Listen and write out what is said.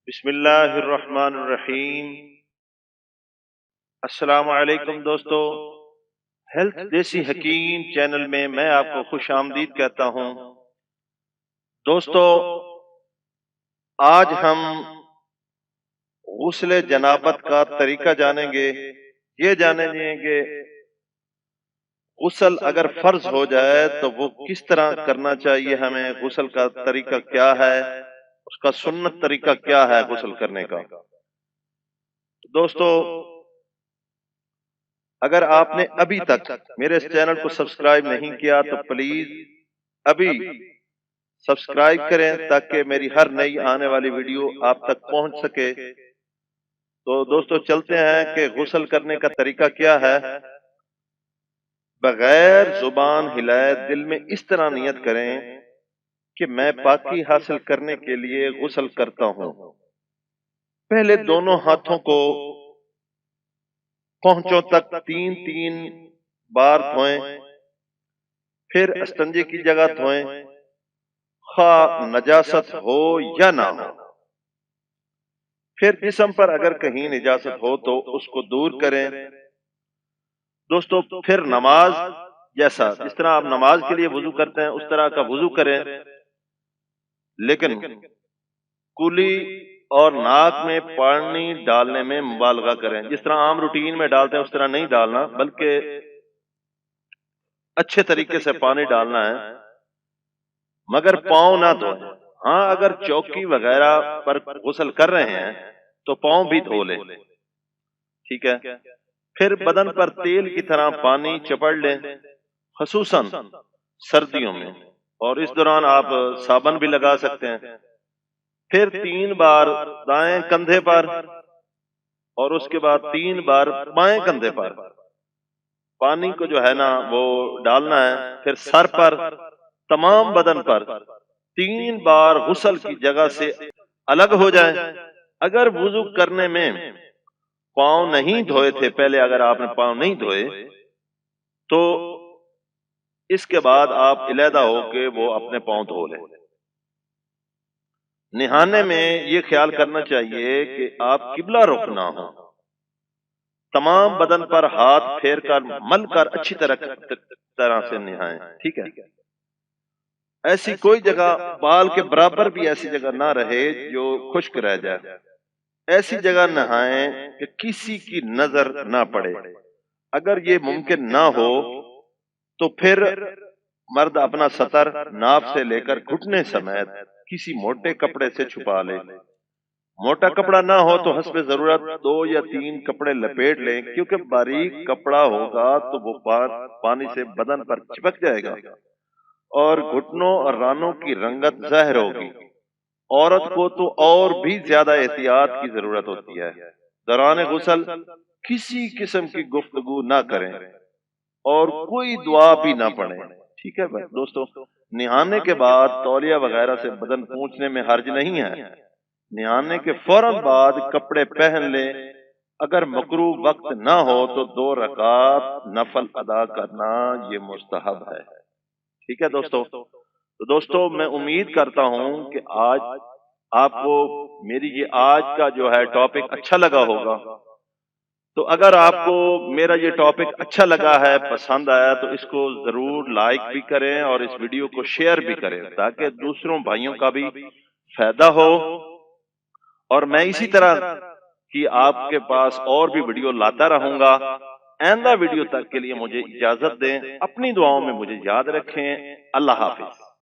بسم اللہ الرحمن الرحیم۔ السلام علیکم دوستو، ہیلتھ دیسی حکیم چینل میں میں آپ کو خوش آمدید کہتا ہوں۔ دوستو، آج ہم غسل جنابت کا طریقہ جانیں گے۔ یہ جانیں گے کہ غسل اگر فرض ہو جائے تو وہ کس طرح کرنا چاہیے، ہمیں غسل کا طریقہ کیا ہے، اس کا سنت طریقہ کیا ہے غسل کرنے کا۔ دوستو، اگر آپ نے ابھی تک میرے اس چینل کو سبسکرائب نہیں کیا تو پلیز ابھی سبسکرائب کریں تاکہ میری ہر نئی آنے والی ویڈیو آپ تک پہنچ سکے۔ تو دوستو چلتے ہیں کہ غسل کرنے کا طریقہ کیا ہے۔ بغیر زبان ہلائے دل میں اس طرح نیت کریں کہ میں پاکی حاصل کرنے کے لیے غسل کرتا ہوں۔ پہلے دونوں ہاتھوں کو پہنچوں تک تین تین بار دھوئیں، پھر استنجے کی جگہ دھوئیں، خواہ نجاست ہو یا نہ ہو۔ پھر جسم پر اگر کہیں نجاست ہو تو اس کو دور کریں۔ دوستو پھر نماز جیسا، جس طرح آپ نماز کے لیے وضو کرتے ہیں اس طرح کا وضو کریں، لیکن کلی اور ناک میں پانی ڈالنے میں مبالغہ کریں۔ جس طرح عام روٹین میں ڈالتے ہیں اس طرح نہیں ڈالنا، بلکہ اچھے طریقے سے پانی ڈالنا ہے، مگر پاؤں نہ دھوئیں۔ ہاں، اگر چوکی وغیرہ پر غسل کر رہے ہیں تو پاؤں بھی دھو لیں، ٹھیک ہے۔ پھر بدن پر تیل کی طرح پانی چپڑ لیں، خصوصاً سردیوں میں، اور اس دوران آپ صابن بھی لگا سکتے ہیں۔ پھر 3 بار دائیں کندھے پر اور اس کے بعد 3 بار بائیں کندھے پر پانی کو جو ہے نا وہ ڈالنا ہے۔ پھر سر پر، تمام بدن پر 3 بار غسل کی جگہ سے الگ ہو جائیں۔ اگر وضو کرنے میں پاؤں نہیں دھوئے تھے پہلے، اگر آپ نے پاؤں نہیں دھوئے تو اس کے بعد آپ علیحدہ ہو کے وہ اپنے پاؤں دھو لیں۔ نہانے میں یہ خیال کرنا چاہیے کہ آپ قبلہ رخ نہ ہو۔ تمام بدن پر ہاتھ پھیر کر مل کر اچھی طرح سے نہائیں، ٹھیک ہے۔ ایسی کوئی جگہ بال کے برابر بھی ایسی جگہ نہ رہے جو خشک رہ جائے۔ ایسی جگہ نہائیں کہ کسی کی نظر نہ پڑے۔ اگر یہ ممکن نہ ہو تو پھر مرد اپنا سطر ناف سے لے کر گھٹنے سمیت کسی موٹے کپڑے سے چھپا لے۔ موٹا کپڑا نہ ہو تو حسب ضرورت 2 یا 3 کپڑے لپیٹ لیں، کیونکہ باریک کپڑا ہوگا تو وہ پانی سے بدن پر چپک جائے گا اور گھٹنوں اور رانوں کی رنگت ظاہر ہوگی۔ عورت کو تو اور بھی زیادہ احتیاط کی ضرورت ہوتی ہے۔ دوران غسل کسی قسم کی گفتگو نہ کریں اور کوئی دعا بھی نہ پڑھیں، ٹھیک ہے دوستو۔ نہانے کے بعد تولیہ وغیرہ سے بدن پوچھنے میں حرج نہیں ہے۔ نہانے کے فوراً بعد کپڑے پہن لیں۔ اگر مکروہ وقت نہ ہو تو 2 رکعات نفل ادا کرنا یہ مستحب ہے، ٹھیک ہے دوستو۔ تو دوستو میں امید کرتا ہوں کہ آج آپ کو میری یہ آج کا جو ہے ٹاپک اچھا لگا ہوگا۔ تو اگر آپ کو میرا یہ ٹاپک اچھا لگا ہے، پسند آیا، تو اس کو ضرور لائک بھی کریں اور اس ویڈیو کو شیئر بھی کریں تاکہ دوسروں بھائیوں کا بھی فائدہ ہو۔ اور میں اسی طرح کی آپ کے پاس اور بھی ویڈیو لاتا رہوں گا۔ آئندہ ویڈیو تک کے لیے مجھے اجازت دیں، اپنی دعاؤں میں مجھے یاد رکھیں۔ اللہ حافظ۔